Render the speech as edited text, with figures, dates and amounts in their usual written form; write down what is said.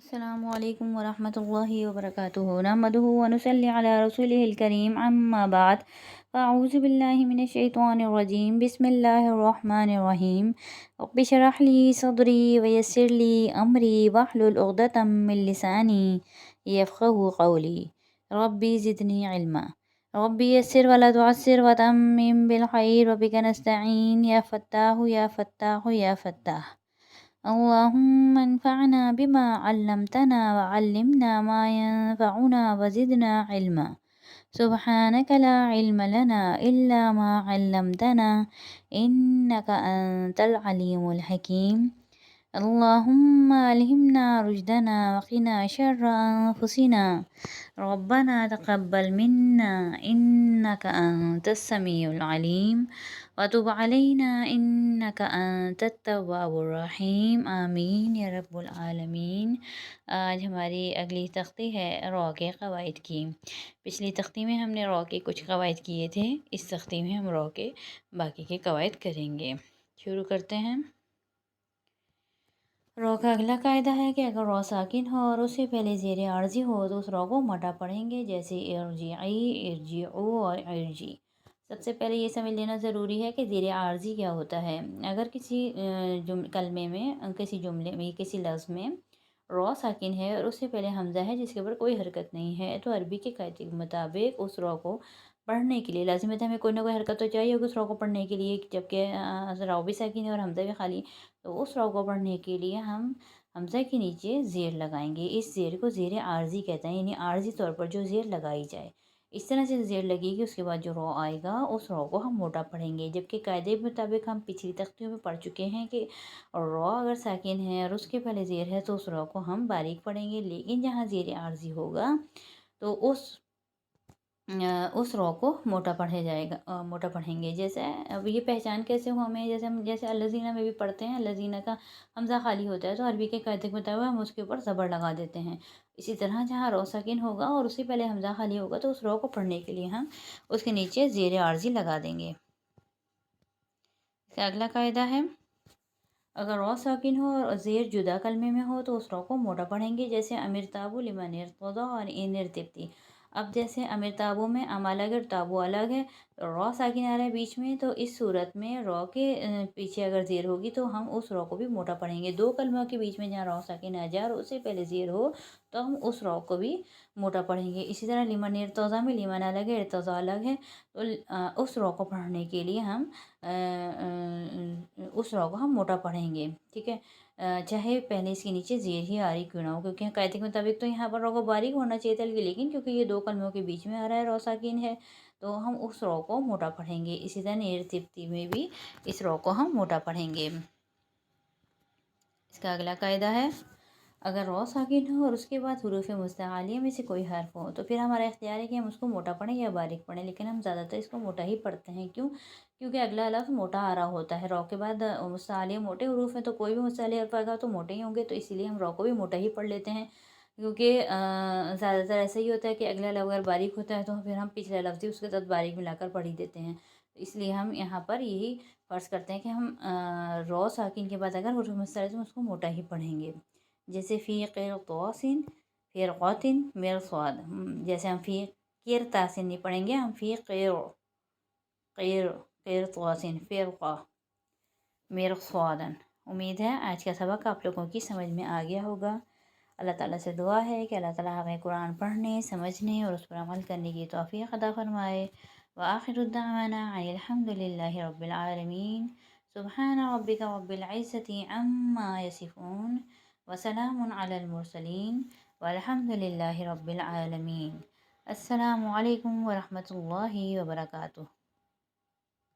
السلام علیکم ورحمۃ اللہ وبرکاتہ نحمدہ ونصلی علی رسولہ الکریم اما بعد فاعوذ باللہ من الشیطان الرجیم بسم اللہ الرحمن الرحیم رب اشرح لی صدری ویسر لی امری واحلل عقدۃ من لسانی یفقہوا قولی ربی زدنی علما ربی یسر ولا تعسر وتمم بالخیر وبک نستعین یا فتاح یا فتاح یا فتاح اللهم انفعنا بما علمتنا وعلمنا ما ينفعنا وزدنا علما سبحانك لا علم لنا إلا ما علمتنا إنك أنت العليم الحكيم اللهم ألهمنا رشدنا وقنا شر أنفسنا ربنا تقبل منا إنك أنت السميع العليم وتب علينا إنك أنت التواب الرحيم آمین یا رب العالمین۔ آج ہماری اگلی تختی ہے را کے قواعد کی۔ پچھلی تختی میں ہم نے را کے کچھ قواعد کیے تھے، اس تختی میں ہم را کے باقی کے قواعد کریں گے۔ شروع کرتے ہیں۔ را کا اگلا قاعدہ ہے کہ اگر را ساکن ہو اور اس سے پہلے زیر عارضی ہو تو اس را کو موٹا پڑھیں گے، جیسے ارجعی، ارجعو اور ارجی۔ سب سے پہلے یہ سمجھ لینا ضروری ہے کہ زیر عارضی کیا ہوتا ہے۔ اگر کسی کلمے میں، کسی جملے میں، کسی لفظ میں را ساکن ہے اور اس سے پہلے حمزہ ہے جس کے اوپر کوئی حرکت نہیں ہے، تو عربی کے قاعدے کے مطابق اس را کو پڑھنے کے لیے لازم ہے ہمیں کوئی نہ کوئی حرکت تو چاہیے ہوگی اس را کو پڑھنے کے لیے، جبکہ را بھی ساکن ہے اور حمزہ بھی خالی، تو اس را کو پڑھنے کے لیے ہم حمزہ کے نیچے زیر لگائیں گے۔ اس زیر کو زیر عارضی کہتے ہیں، یعنی عارضی طور پر جو زیر لگائی جائے، اس طرح سے زیر لگے گی، اس کے بعد جو را آئے گا اس را کو ہم موٹا پڑھیں گے۔ جبکہ قاعدے کے مطابق ہم پچھلی تختیوں میں پڑھ چکے ہیں کہ را اگر ساکن ہے اور اس کے پہلے زیر ہے تو اس را کو ہم باریک پڑھیں گے، لیکن جہاں زیر عارضی ہوگا تو اس را کو موٹا پڑھے جائے گا، موٹا پڑھیں گے۔ جیسے اب یہ پہچان کیسے ہو ہمیں، جیسے الذین میں بھی پڑھتے ہیں، الذین کا حمزہ خالی ہوتا ہے تو عربی کے قاعدے کے مطابق ہم اس کے اوپر زبر لگا دیتے ہیں۔ اسی طرح جہاں را ساکن ہوگا اور اس سے پہلے حمزہ خالی ہوگا تو اس را کو پڑھنے کے لیے ہم اس کے نیچے زیر عارضی لگا دیں گے۔ اس کا اگلا قاعدہ ہے اگر را ساکن ہو اور زیر جدا کلمے میں ہو تو اس را کو موٹا پڑھیں گے، جیسے امرتابو لمن ارتضی اور ان ارتبتی۔ اب جیسے امرتابو میں ام الگ اور تابو الگ ہے، را ساکن آ رہا ہے بیچ میں، تو اس صورت میں را کے پیچھے اگر زیر ہوگی تو ہم اس را کو بھی موٹا پڑھیں گے۔ دو کلموں کے بیچ میں جہاں را ساکن آ جائے اور اس سے پہلے زیر ہو تو ہم اس را کو بھی موٹا پڑھیں گے۔ اسی طرح لمن ارتضی میں لمن الگ ہے، ارتضی الگ ہے، تو اس را کو پڑھنے کے لیے ہم اس را کو ہم موٹا پڑھیں گے، ٹھیک ہے، چاہے پہلے اس کے نیچے زیر ہی آ رہی کیوں نہ ہو، کیونکہ قاعدے کے مطابق تو یہاں پر را کو باریک ہونا چاہیے تھا، لیکن کیونکہ یہ دو کلموں کے بیچ میں آ رہا ہے را ساکن ہے تو ہم اس را کو موٹا پڑھیں گے۔ اسی طرح نیر تبتی میں بھی اس را کو ہم موٹا پڑھیں گے۔ اس کا اگلا قاعدہ ہے اگر را ساکن ہو اور اس کے بعد حروف مستعلیہ میں سے کوئی حرف ہو تو پھر ہمارا اختیار ہے کہ ہم اس کو موٹا پڑھیں یا باریک پڑھیں، لیکن ہم زیادہ تر اس کو موٹا ہی پڑھتے ہیں۔ کیوں؟ کیونکہ اگلا لفظ موٹا آ رہا ہوتا ہے، را کے بعد مستعلیہ موٹے حروف ہیں تو کوئی بھی مستعلیہ حرف آئے گا تو موٹے ہی ہوں گے، تو اسی لیے ہم را کو بھی موٹا ہی پڑھ لیتے ہیں۔ کیونکہ زیادہ تر ایسا ہی ہوتا ہے کہ اگلا لفظ اگر باریک ہوتا ہے تو پھر ہم پچھلا لفظ ہی اس کے ساتھ باریک ملا کر پڑھ ہی دیتے ہیں، اس لیے ہم یہاں پر یہی فرض کرتے ہیں کہ ہم را ساکن کے بعد اگر حروف مستعلیہ تو اس کو موٹا ہی پڑھیں گے، جیسے فی قرطاس فرقات مرصاد۔ جیسے ہم فی قرطاسن نہیں پڑھیں گے، ہم فی قرطاس فرقہ مرصادا۔ امید ہے آج کا سبق آپ لوگوں کی سمجھ میں آ گیا ہوگا۔ اللہ تعالیٰ سے دعا ہے کہ اللہ تعالیٰ ہمیں قرآن پڑھنے، سمجھنے اور اس پر عمل کرنے کی توفیق عطا فرمائے۔ وآخر الدعوانا عن الحمد للہ رب العالمین۔ سبحان ربک رب العزة عما یصفون وسلام علی المرسلین والحمد للہ رب العالمین۔ السلام علیکم ورحمۃ اللہ وبرکاتہ۔